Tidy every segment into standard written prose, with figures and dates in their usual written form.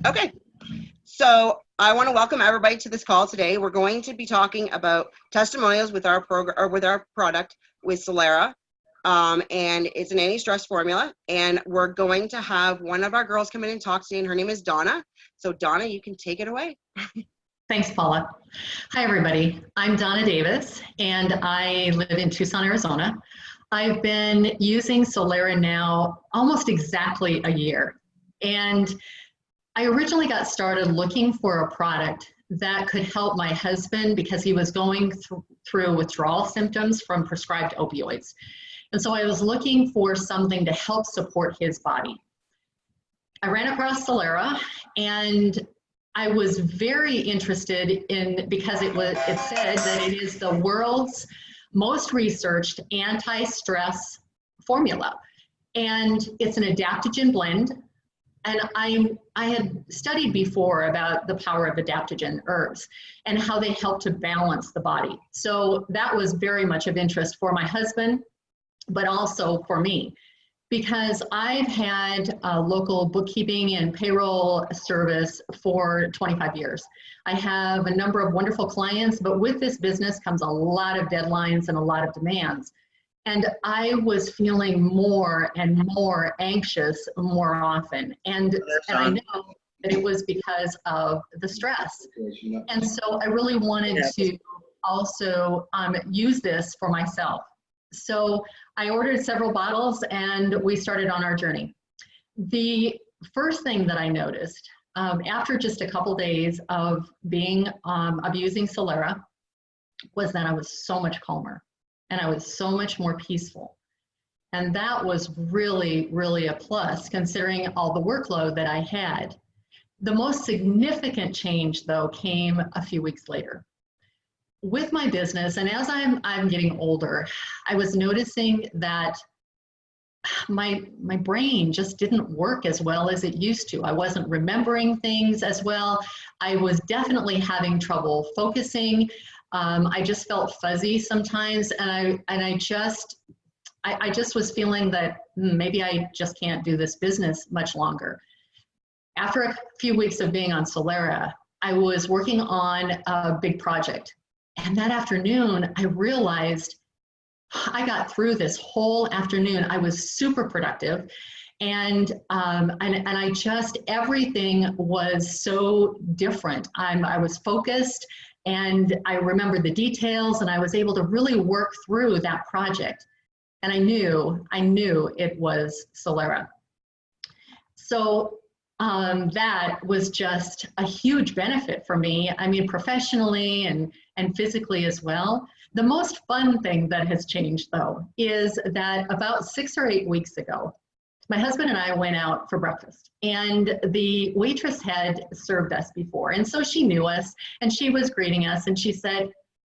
Okay, so I want to welcome everybody to this call today. We're going to be talking about testimonials with our program or with our product with Solera, and it's an anti-stress formula. And we're going to have one of our girls come in and talk today, and her name is Donna. So Donna, you can take it away. Thanks, Paula. Hi, everybody. I'm Donna Davis, and I live in Tucson, Arizona. I've been using Solera now almost exactly a year. And I originally got started looking for a product that could help my husband because he was going through withdrawal symptoms from prescribed opioids. And so I was looking for something to help support his body. I ran across Solera, and I was very interested in because it said that it is the world's most researched anti-stress formula. And it's an adaptogen blend. And I had studied before about the power of adaptogen herbs and how they help to balance the body. So that was very much of interest for my husband, but also for me, because I've had a local bookkeeping and payroll service for 25 years. I have a number of wonderful clients, but with this business comes a lot of deadlines and a lot of demands. And I was feeling more and more anxious more often. And I know that it was because of the stress. And so I really wanted to also use this for myself. So I ordered several bottles and we started on our journey. The first thing that I noticed after just a couple days of being using Solera was that I was so much calmer and I was so much more peaceful. And that was really, really a plus considering all the workload that I had. The most significant change though came a few weeks later. With my business, and as I'm getting older, I was noticing that my brain just didn't work as well as it used to. I wasn't remembering things as well. I was definitely having trouble focusing. I just felt fuzzy sometimes, and I just was feeling that maybe I just can't do this business much longer. After a few weeks of being on Solera, I was working on a big project. And that afternoon, I realized I got through this whole afternoon. I was super productive, and I just, everything was so different. I was focused, and I remembered the details, and I was able to really work through that project. And I knew it was Solera. So that was just a huge benefit for me. I mean, professionally and physically as well. The most fun thing that has changed though is that about 6 or 8 weeks ago, my husband and I went out for breakfast, and the waitress had served us before. And so she knew us and she was greeting us, and she said,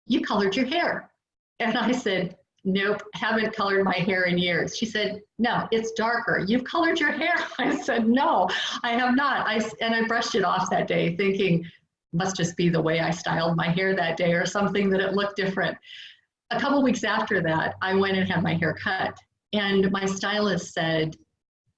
"You colored your hair." And I said, "Nope, haven't colored my hair in years." She said, "No, it's darker. You've colored your hair." I said, "No, I have not." And I brushed it off that day thinking, must just be the way I styled my hair that day or something, that it looked different. A couple weeks after that, I went and had my hair cut, and my stylist said,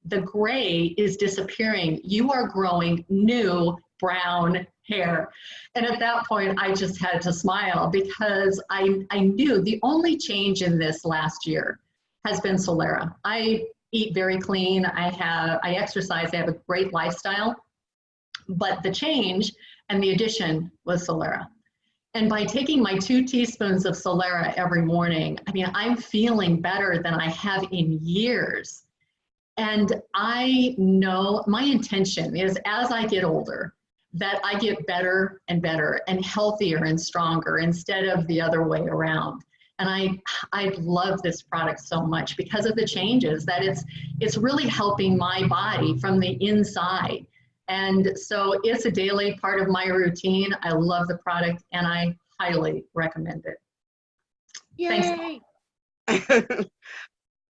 "The gray is disappearing. You are growing new brown hair." And at that point, I just had to smile because I knew the only change in this last year has been Solera. I eat very clean. I exercise. I have a great lifestyle. But the change and the addition was Solera. And by taking my 2 teaspoons of Solera every morning, I mean, I'm feeling better than I have in years. And I know my intention is, as I get older, that I get better and better and healthier and stronger instead of the other way around. And I love this product so much because of the changes that it's really helping my body from the inside. And so it's a daily part of my routine. I love the product and I highly recommend it. Yay. Thanks.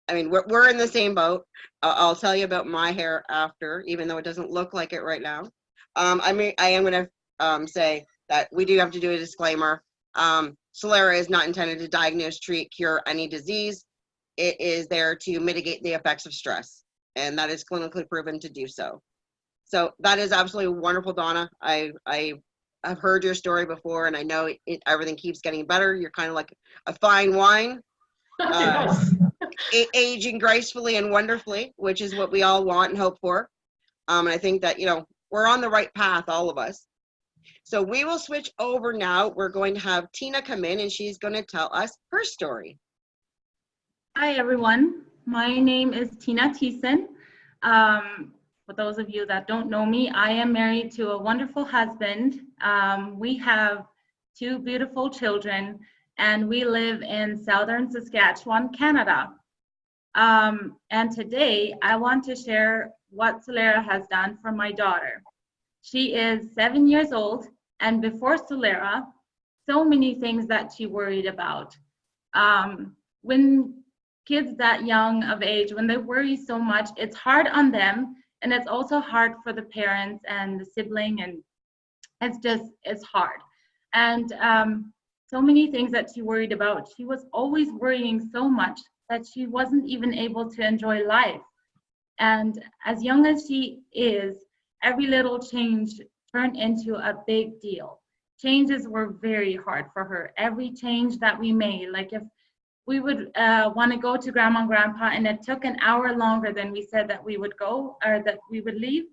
I mean, we're in the same boat. I'll tell you about my hair after, even though it doesn't look like it right now. I am going to say that we do have to do a disclaimer. Solera is not intended to diagnose, treat, cure any disease. It is there to mitigate the effects of stress, and that is clinically proven to do so. So that is absolutely wonderful, Donna. I've heard your story before, and I know everything keeps getting better. You're kind of like a fine wine, Yes. aging gracefully and wonderfully, which is what we all want and hope for. And I think that, we're on the right path, all of us. So we will switch over now. We're going to have Tina come in, and she's going to tell us her story. Hi, everyone. My name is Tina Thiessen. For those of you that don't know me, I am married to a wonderful husband. We have 2 beautiful children, and we live in southern Saskatchewan, Canada. And today, I want to share what Solera has done for my daughter. She is 7 years old, and before Solera, so many things that she worried about. When kids that young of age, when they worry so much, it's hard on them, and it's also hard for the parents and the sibling, and it's hard. And so many things that she worried about. She was always worrying so much that she wasn't even able to enjoy life. And as young as she is, every little change turned into a big deal. Changes were very hard for her. Every change that we made, like if we would want to go to grandma and grandpa and it took an hour longer than we said that we would go or that we would leave,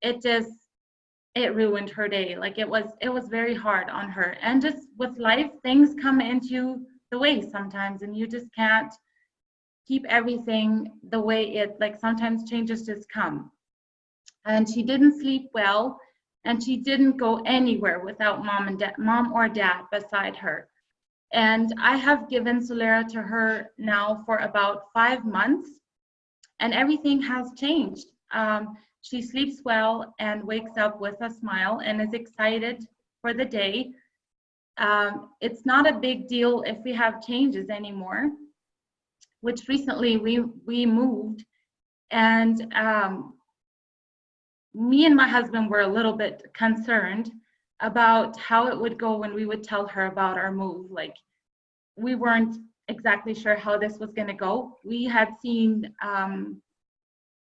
it ruined her day. Like it was very hard on her. And just with life, things come into the way sometimes, and you just can't keep everything the way like sometimes changes just come. And she didn't sleep well, and she didn't go anywhere without mom or dad beside her. And I have given Solera to her now for about 5 months, and everything has changed. She sleeps well and wakes up with a smile and is excited for the day. It's not a big deal if we have changes anymore, which recently we moved, and me and my husband were a little bit concerned about how it would go when we would tell her about our move. Like, we weren't exactly sure how this was going to go. We had seen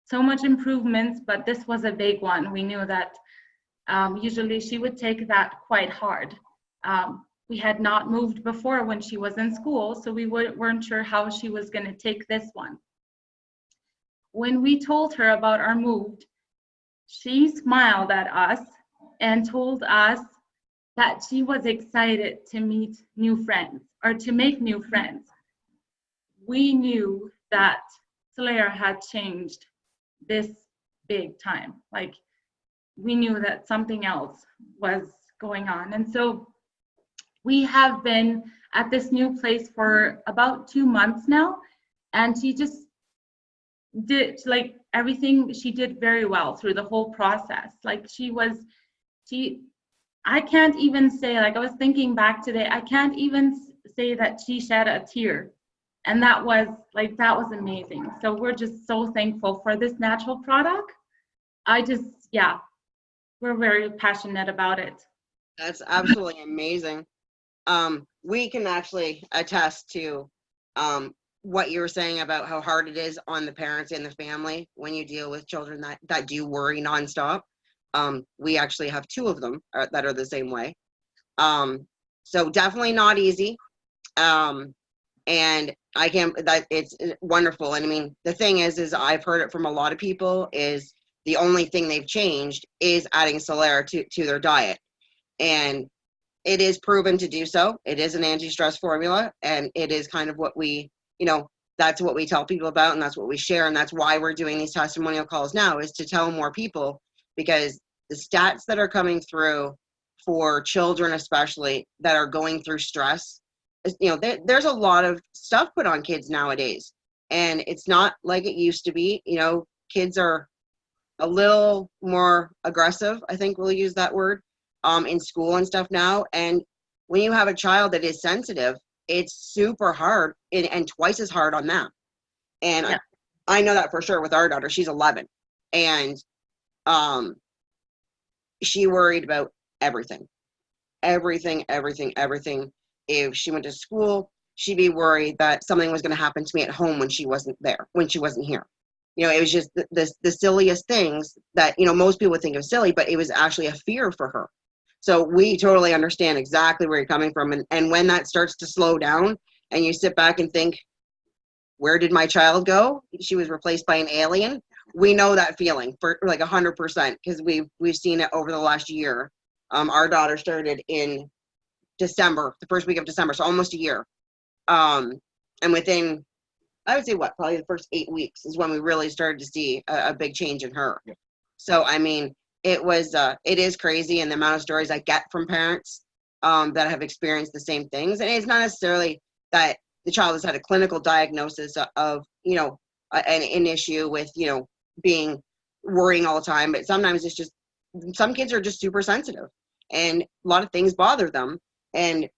so much improvements, but this was a big one. We knew that usually she would take that quite hard. We had not moved before when she was in school, so we weren't sure how she was going to take this one. When we told her about our move, she smiled at us and told us that she was excited to meet new friends or to make new friends. We knew that Solera had changed this big time. Like, we knew that something else was going on. And so we have been at this new place for about 2 months now, and she just did like everything. She did very well through the whole process. Like I can't even say, like I was thinking back today, I can't even say that she shed a tear. And that was amazing. So we're just so thankful for this natural product. We're very passionate about it. That's absolutely amazing. We can actually attest to what you were saying about how hard it is on the parents and the family when you deal with children that do worry nonstop. We actually have 2 of them that are the same way. So definitely not easy. And that it's wonderful. And I mean, the thing is I've heard it from a lot of people, is the only thing they've changed is adding Solera to their diet. And it is proven to do so. It is an anti-stress formula, and it is kind of what that's what we tell people about, and that's what we share, and that's why we're doing these testimonial calls now, is to tell more people, because the stats that are coming through for children especially that are going through stress, there's a lot of stuff put on kids nowadays, and it's not like it used to be. Kids are a little more aggressive, I think we'll use that word, in school and stuff now. And when you have a child that is sensitive, it's super hard and twice as hard on them. And yeah. I know that for sure with our daughter. She's 11, and she worried about everything. If she went to school, she'd be worried that something was going to happen to me at home when she wasn't here. You know, it was just the silliest things that, you know, most people would think of silly, but it was actually a fear for her. So we totally understand exactly where you're coming from. And when that starts to slow down and you sit back and think, where did my child go? She was replaced by an alien. We know that feeling for like 100% because we've seen it over the last year. Our daughter started in December, the first week of December, so almost a year. And within, I would say probably the first 8 weeks is when we really started to see a big change in her. Yeah. So, I mean, it is crazy, and the amount of stories I get from parents that have experienced the same things. And it's not necessarily that the child has had a clinical diagnosis of, you know, an issue with, you know, worrying all the time, but sometimes it's just, some kids are just super sensitive and a lot of things bother them. And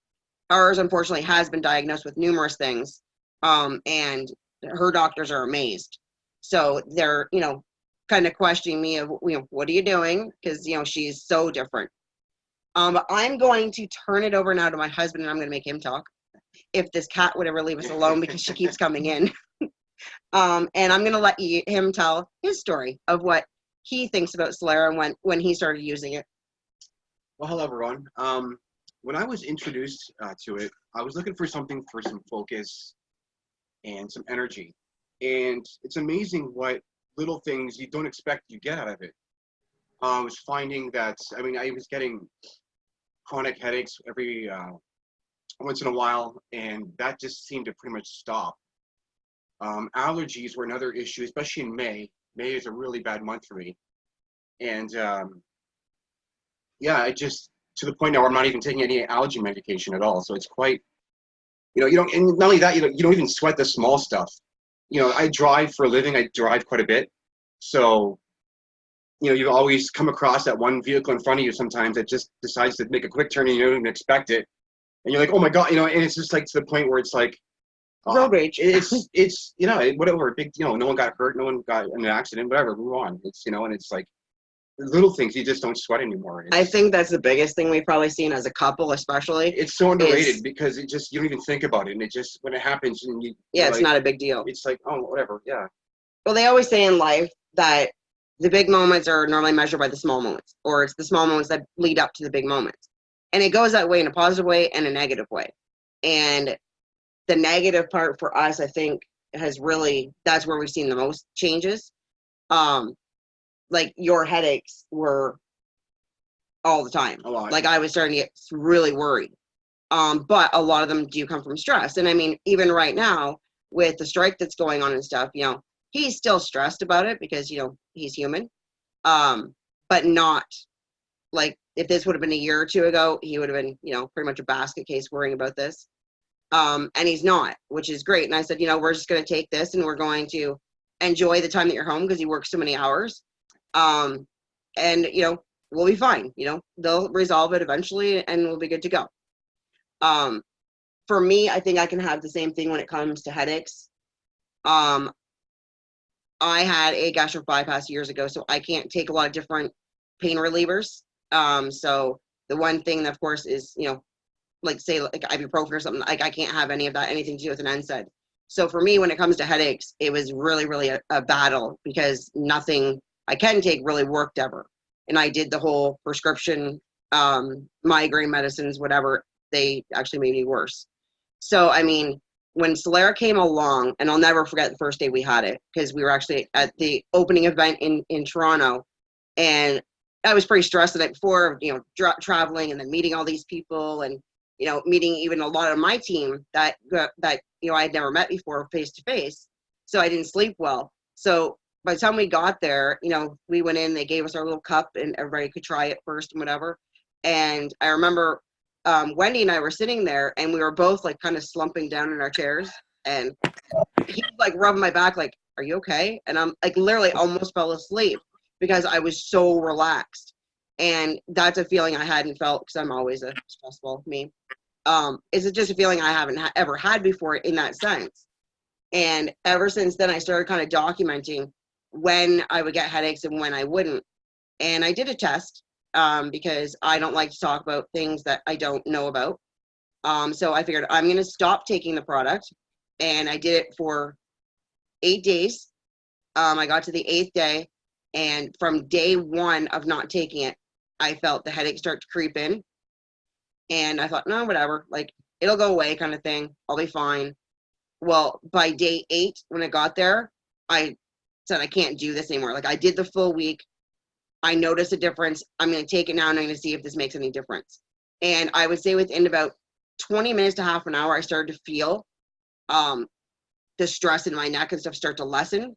ours, unfortunately, has been diagnosed with numerous things. And her doctors are amazed. So they're, you know, kind of questioning me of, you know, what are you doing? Because, you know, she's so different. But I'm going to turn it over now to my husband, and I'm going to make him talk. If this cat would ever leave us alone because she keeps coming in. And I'm going to let him tell his story of what he thinks about Solera and when he started using it. Well, hello, everyone. When I was introduced to it, I was looking for something for some focus and some energy. And it's amazing what little things you don't expect you get out of it. I was finding that, I mean, I was getting chronic headaches every once in a while, and that just seemed to pretty much stop. Allergies were another issue, especially in May. May is a really bad month for me. And yeah, I just, to the point now where I'm not even taking any allergy medication at all. So it's quite, you know, you don't, and not only that, you don't even sweat the small stuff. You know, I drive for a living. I drive quite a bit. So, you know, you always come across that one vehicle in front of you sometimes that just decides to make a quick turn and you don't even expect it. And you're like, oh my God, you know, and it's just like to the point where it's like, Road rage. It's, you know, whatever, big, you know, no one got hurt, no one got in an accident, whatever, move on. It's, you know, and it's like little things you just don't sweat anymore. I think that's the biggest thing we've probably seen as a couple, especially. It's so underrated because it just, you don't even think about it. And it just, when it happens and yeah, it's like, not a big deal. It's like, oh, whatever. Yeah. Well, they always say in life that the big moments are normally measured by the small moments, or it's the small moments that lead up to the big moments. And it goes that way in a positive way and a negative way. And the negative part for us, I think, has really, that's where we've seen the most changes. Like your headaches were all the time. A lot. Like I was starting to get really worried. But a lot of them do come from stress. And I mean, even right now with the strike that's going on and stuff, you know, he's still stressed about it because, you know, he's human. But not like if this would have been a year or two ago, he would have been, you know, pretty much a basket case worrying about this. And he's not, which is great. And I said, you know, we're just going to take this and we're going to enjoy the time that you're home because you work so many hours. And, you know, we'll be fine. You know, they'll resolve it eventually and we'll be good to go. For me, I think I can have the same thing when it comes to headaches. I had a gastric bypass years ago, so I can't take a lot of different pain relievers. So the one thing, of course, is, you know, like say like ibuprofen or something, like I can't have any of that, anything to do with an NSAID. So for me, when it comes to headaches, it was really, really a battle because nothing I can take really worked ever. And I did the whole prescription, migraine medicines, whatever, they actually made me worse. So, I mean, when Solera came along, and I'll never forget the first day we had it, because we were actually at the opening event in Toronto, and I was pretty stressed the night before, you know, traveling and then meeting all these people and, you know, meeting even a lot of my team that, you know, I had never met before face to face. So I didn't sleep well. So by the time we got there, you know, we went in, they gave us our little cup and everybody could try it first and whatever. And I remember Wendy and I were sitting there and we were both like kind of slumping down in our chairs and he was like rubbing my back like, are you okay? And I'm like literally almost fell asleep because I was so relaxed. And that's a feeling I hadn't felt because I'm always a stressful me. It's just a feeling I haven't ever had before in that sense. And ever since then, I started kind of documenting when I would get headaches and when I wouldn't. And I did a test because I don't like to talk about things that I don't know about. So I figured I'm going to stop taking the product. And I did it for 8 days. I got to the 8th day, and from day 1 of not taking it, I felt the headache start to creep in. And I thought, no, whatever, like, it'll go away kind of thing. I'll be fine. Well, by day 8, when I got there, I said, I can't do this anymore. Like, I did the full week. I noticed a difference. I'm going to take it now, and I'm going to see if this makes any difference. And I would say within about 20 minutes to half an hour, I started to feel the stress in my neck and stuff start to lessen.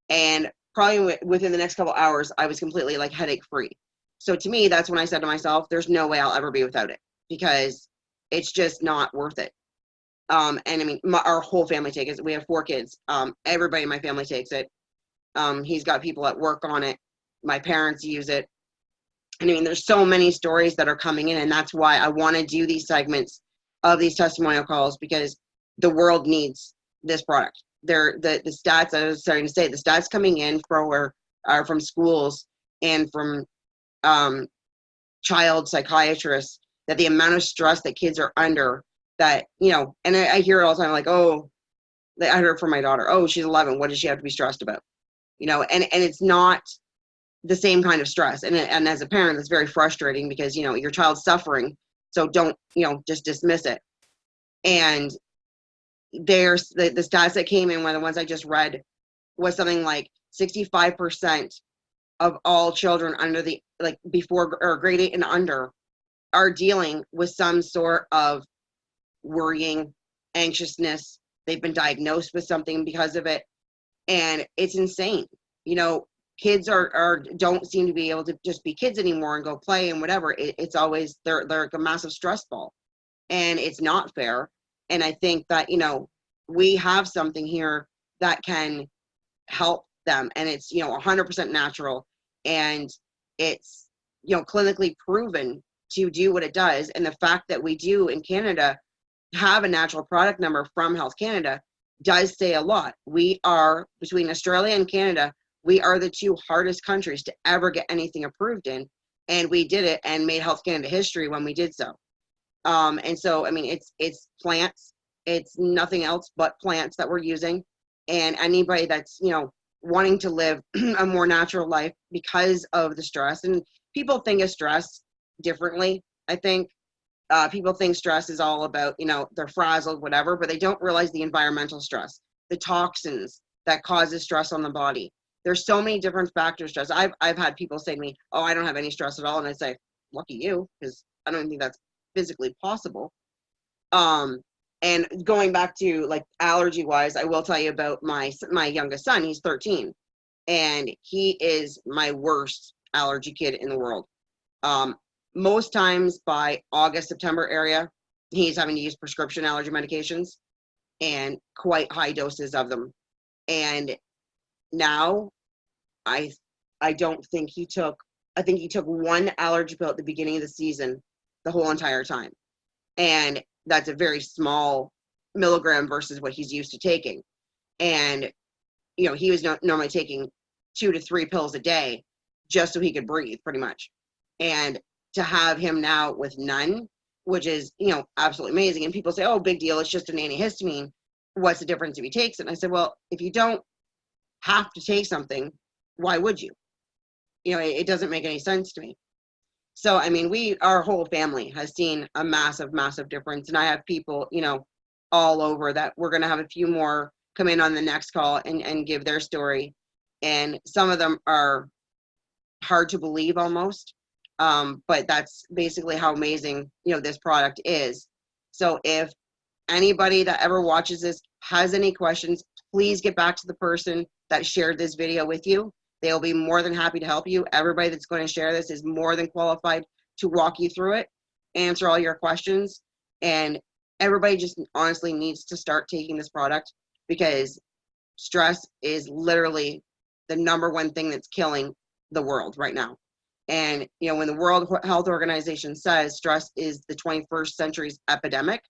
And probably within the next couple hours, I was completely like headache free. So to me, that's when I said to myself, there's no way I'll ever be without it, because it's just not worth it. And I mean, our whole family takes it. We have 4 kids. Everybody in my family takes it. He's got people at work on it. My parents use it. And I mean, there's so many stories that are coming in, and that's why I want to do these segments of these testimonial calls, because the world needs this product. The stats, I was starting to say, the stats coming in are from schools and from child psychiatrists, that the amount of stress that kids are under, that, you know, and I hear it all the time, like, oh, I heard from my daughter, oh, she's 11, what does she have to be stressed about? You know, and it's not the same kind of stress. And as a parent, it's very frustrating, because, you know, your child's suffering, so don't, you know, just dismiss it. And there's the stats that came in, one of the ones I just read, was something like 65% of all children under the, like, before or grade 8 and under, are dealing with some sort of worrying, anxiousness. They've been diagnosed with something because of it. And it's insane. You know, kids don't seem to be able to just be kids anymore and go play and whatever. It's always, they're like a massive stress ball, and it's not fair. And I think that, you know, we have something here that can help them, and it's, you know, 100% natural, and it's, you know, clinically proven to do what it does. And the fact that we do in Canada have a natural product number from Health Canada does say a lot. We are, between Australia and Canada, we are the 2 hardest countries to ever get anything approved in, and we did it and made Health Canada history when we did so. And so, I mean, it's plants, it's nothing else but plants that we're using. And anybody that's, you know, wanting to live a more natural life because of the stress, and people think of stress differently. I think people think stress is all about, you know, they're frazzled, whatever, but they don't realize the environmental stress, the toxins that causes stress on the body. There's so many different factors. Stress. I've had people say to me, oh, I don't have any stress at all. And I say, lucky you, because I don't think that's physically possible. And going back to, like, allergy wise, I will tell you about my youngest son. He's 13, and he is my worst allergy kid in the world. Most times by August, September area, he's having to use prescription allergy medications, and quite high doses of them. And now I don't think he took, I think he took 1 allergy pill at the beginning of the season the whole entire time. And that's a very small milligram versus what he's used to taking. And, you know, he was normally taking 2 to 3 pills a day just so he could breathe, pretty much. And to have him now with none, which is, you know, absolutely amazing. And people say, oh, big deal, it's just an antihistamine. What's the difference if he takes it? And I said, well, if you don't have to take something, why would you? You know, it doesn't make any sense to me. So, I mean, our whole family has seen a massive, massive difference. And I have people, you know, all over that. We're going to have a few more come in on the next call and give their story. And some of them are hard to believe almost. But that's basically how amazing, you know, this product is. So if anybody that ever watches this has any questions, please get back to the person that shared this video with you. They'll be more than happy to help you. Everybody that's going to share this is more than qualified to walk you through it, answer all your questions. And everybody just honestly needs to start taking this product, because stress is literally the #1 thing that's killing the world right now. And, you know, when the World Health Organization says stress is the 21st century's epidemic,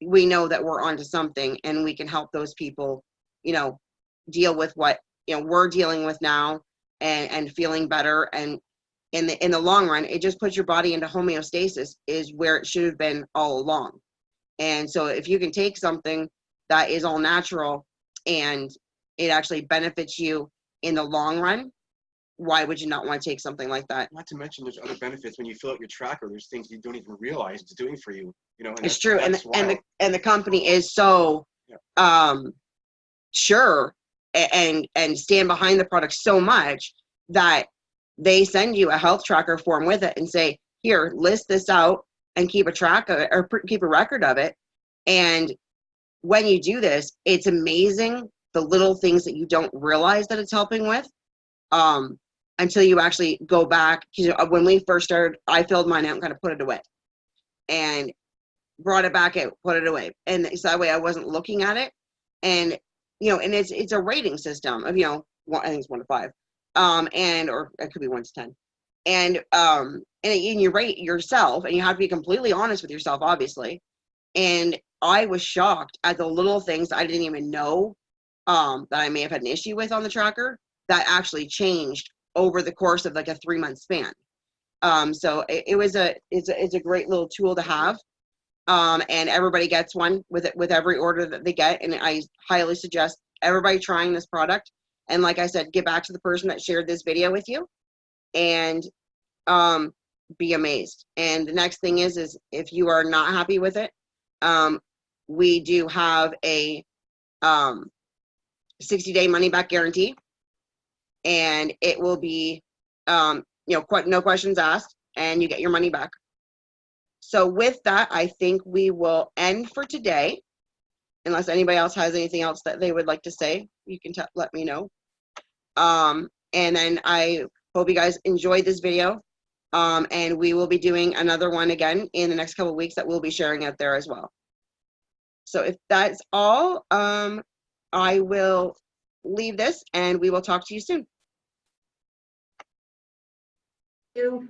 we know that we're onto something, and we can help those people, you know, deal with what, you know, we're dealing with now, and feeling better. And in the long run, it just puts your body into homeostasis, is where it should have been all along. And so if you can take something that is all natural and it actually benefits you in the long run, why would you not want to take something like that? Not to mention, there's other benefits when you fill out your tracker. There's things you don't even realize it's doing for you. You know, and It's true, that's wild. and the company is so sure and stand behind the product so much that they send you a health tracker form with it and say, here, list this out and keep a track of it, or keep a record of it. And when you do this, it's amazing the little things that you don't realize that it's helping with, until you actually go back. You know, when we first started, I filled mine out and kind of put it away and brought it back out, put it away. And so that way I wasn't looking at it. And, you know, and it's a rating system of, you know, I think it's 1 to 5. And, or it could be 1 to 10. And you rate yourself, and you have to be completely honest with yourself, obviously. And I was shocked at the little things I didn't even know that I may have had an issue with on the tracker that actually changed over the course of like a 3-month span. So it's a great little tool to have. And everybody gets one with every order that they get. And I highly suggest everybody trying this product. And like I said, get back to the person that shared this video with you and be amazed. And the next thing is if you are not happy with it, we do have a 60-day money back guarantee, and it will be, you know, no questions asked, and you get your money back. So with that, I think we will end for today. Unless anybody else has anything else that they would like to say, you can let me know. And then I hope you guys enjoyed this video. And we will be doing another one again in the next couple of weeks that we'll be sharing out there as well. So if that's all, I will leave this and we will talk to you soon. Thank you.